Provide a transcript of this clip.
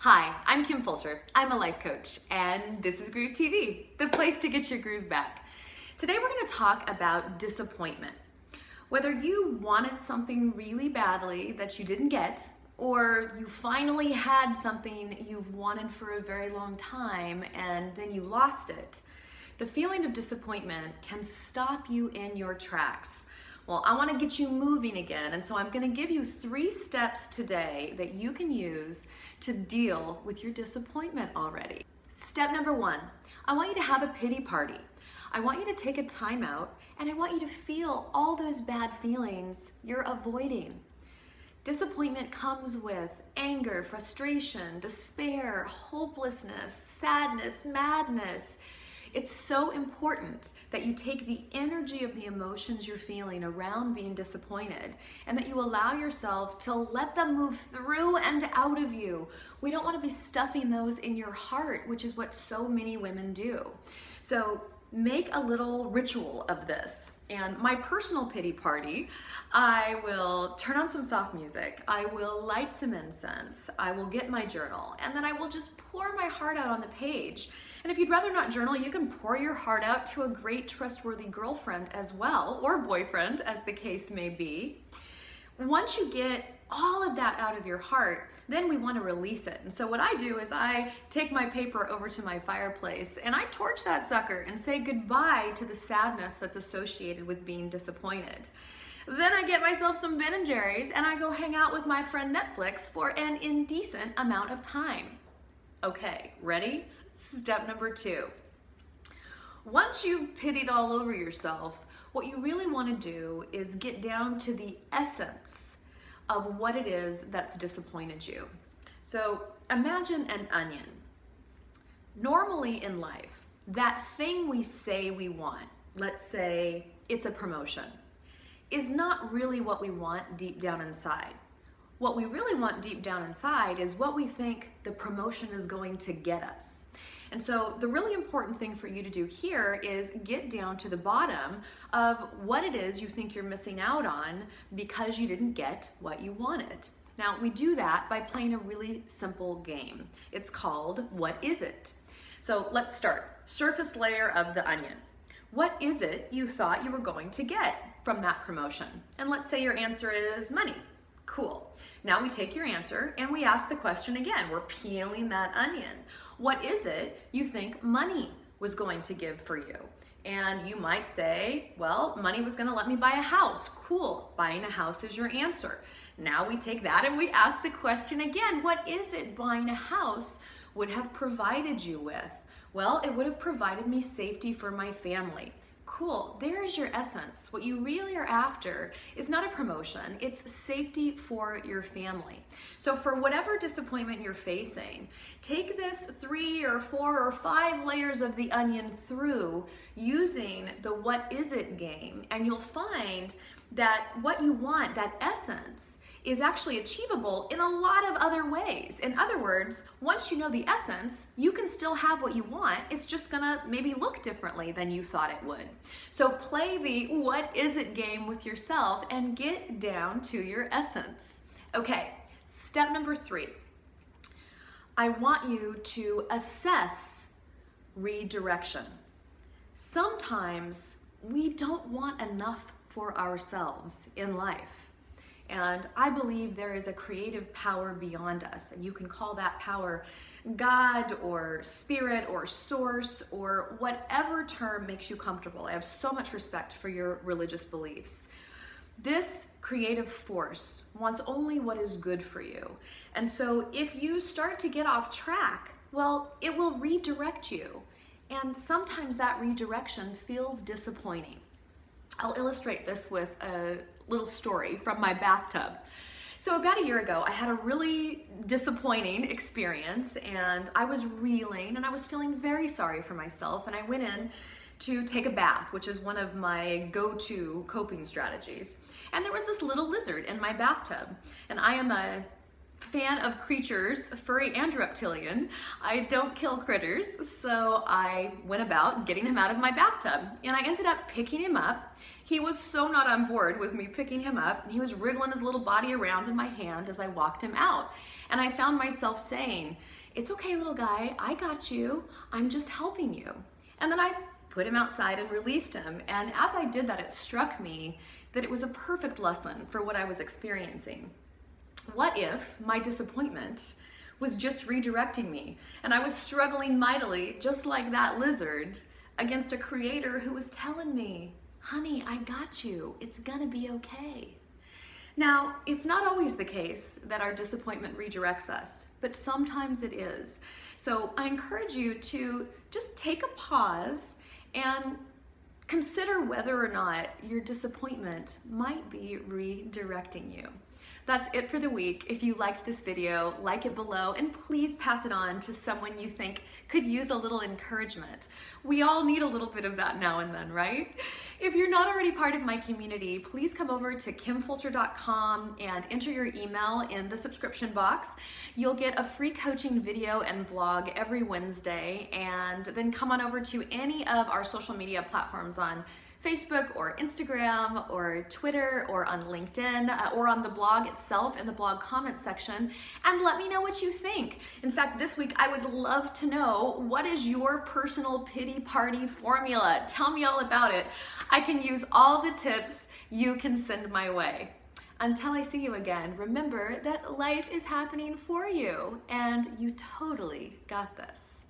Hi, I'm Kim Fulcher. I'm a life coach, and this is GrooveTV, the place to get your groove back. Today we're going to talk about disappointment. Whether you wanted something really badly that you didn't get, or you finally had something you've wanted for a very long time and then you lost it, the feeling of disappointment can stop you in your tracks. Well, I want to get you moving again, and so I'm going to give you 3 steps today that you can use to deal with your disappointment already. Step number 1, I want you to have a pity party. I want you to take a time out, and I want you to feel all those bad feelings you're avoiding. Disappointment comes with anger, frustration, despair, hopelessness, sadness, madness. It's so important that you take the energy of the emotions you're feeling around being disappointed and that you allow yourself to let them move through and out of you. We don't want to be stuffing those in your heart, which is what so many women do. So make a little ritual of this. And my personal pity party, I will turn on some soft music, I will light some incense, I will get my journal, and then I will just pour my heart out on the page. And if you'd rather not journal, you can pour your heart out to a great trustworthy girlfriend as well, or boyfriend, as the case may be. Once you get all of that out of your heart, then we want to release it. And so what I do is I take my paper over to my fireplace and I torch that sucker and say goodbye to the sadness that's associated with being disappointed. Then I get myself some Ben & Jerry's and I go hang out with my friend Netflix for an indecent amount of time. Okay, ready? Step number 2. Once you've pitied all over yourself, what you really want to do is get down to the essence of what it is that's disappointed you. So imagine an onion. Normally in life, that thing we say we want, let's say it's a promotion, is not really what we want deep down inside. What we really want deep down inside is what we think the promotion is going to get us. And so the really important thing for you to do here is get down to the bottom of what it is you think you're missing out on because you didn't get what you wanted. Now, we do that by playing a really simple game. It's called What Is It? So let's start. Surface layer of the onion. What is it you thought you were going to get from that promotion? And let's say your answer is money. Cool. Now we take your answer and we ask the question again. We're peeling that onion. What is it you think money was going to give for you? And you might say, well, money was going to let me buy a house. Cool. Buying a house is your answer. Now we take that and we ask the question again. What is it buying a house would have provided you with? Well, it would have provided me safety for my family. Cool, there's your essence. What you really are after is not a promotion, it's safety for your family. So for whatever disappointment you're facing, take this 3 or 4 or 5 layers of the onion through using the what is it game, and you'll find that what you want, that essence, is actually achievable in a lot of other ways. In other words, once you know the essence, you can still have what you want. It's just gonna maybe look differently than you thought it would. So play the what is it game with yourself and get down to your essence. Okay, step number 3. I want you to assess redirection. Sometimes we don't want enough for ourselves in life. And I believe there is a creative power beyond us, and you can call that power God or spirit or source or whatever term makes you comfortable. I have so much respect for your religious beliefs. This creative force wants only what is good for you. And so if you start to get off track, well, it will redirect you. And sometimes that redirection feels disappointing. I'll illustrate this with a little story from my bathtub. So about a year ago, I had a really disappointing experience and I was reeling and I was feeling very sorry for myself, and I went in to take a bath, which is one of my go-to coping strategies. And there was this little lizard in my bathtub, and I am a fan of creatures, furry and reptilian. I don't kill critters, so I went about getting him out of my bathtub, and I ended up picking him up. He was so not on board with me picking him up. He was wriggling his little body around in my hand as I walked him out. And I found myself saying, "It's okay, little guy, I got you. I'm just helping you." And then I put him outside and released him. And as I did that, it struck me that it was a perfect lesson for what I was experiencing. What if my disappointment was just redirecting me and I was struggling mightily, just like that lizard, against a creator who was telling me, "Honey, I got you. It's gonna be okay." Now, it's not always the case that our disappointment redirects us, but sometimes it is. So I encourage you to just take a pause and consider whether or not your disappointment might be redirecting you. That's it for the week. If you liked this video, like it below, and please pass it on to someone you think could use a little encouragement. We all need a little bit of that now and then, right? If you're not already part of my community, please come over to kimfulcher.com and enter your email in the subscription box. You'll get a free coaching video and blog every Wednesday, and then come on over to any of our social media platforms on Facebook or Instagram or Twitter or on LinkedIn or on the blog itself in the blog comment section, and let me know what you think. In fact, this week I would love to know, what is your personal pity party formula? Tell me all about it. I can use all the tips you can send my way. Until I see you again, remember that life is happening for you and you totally got this.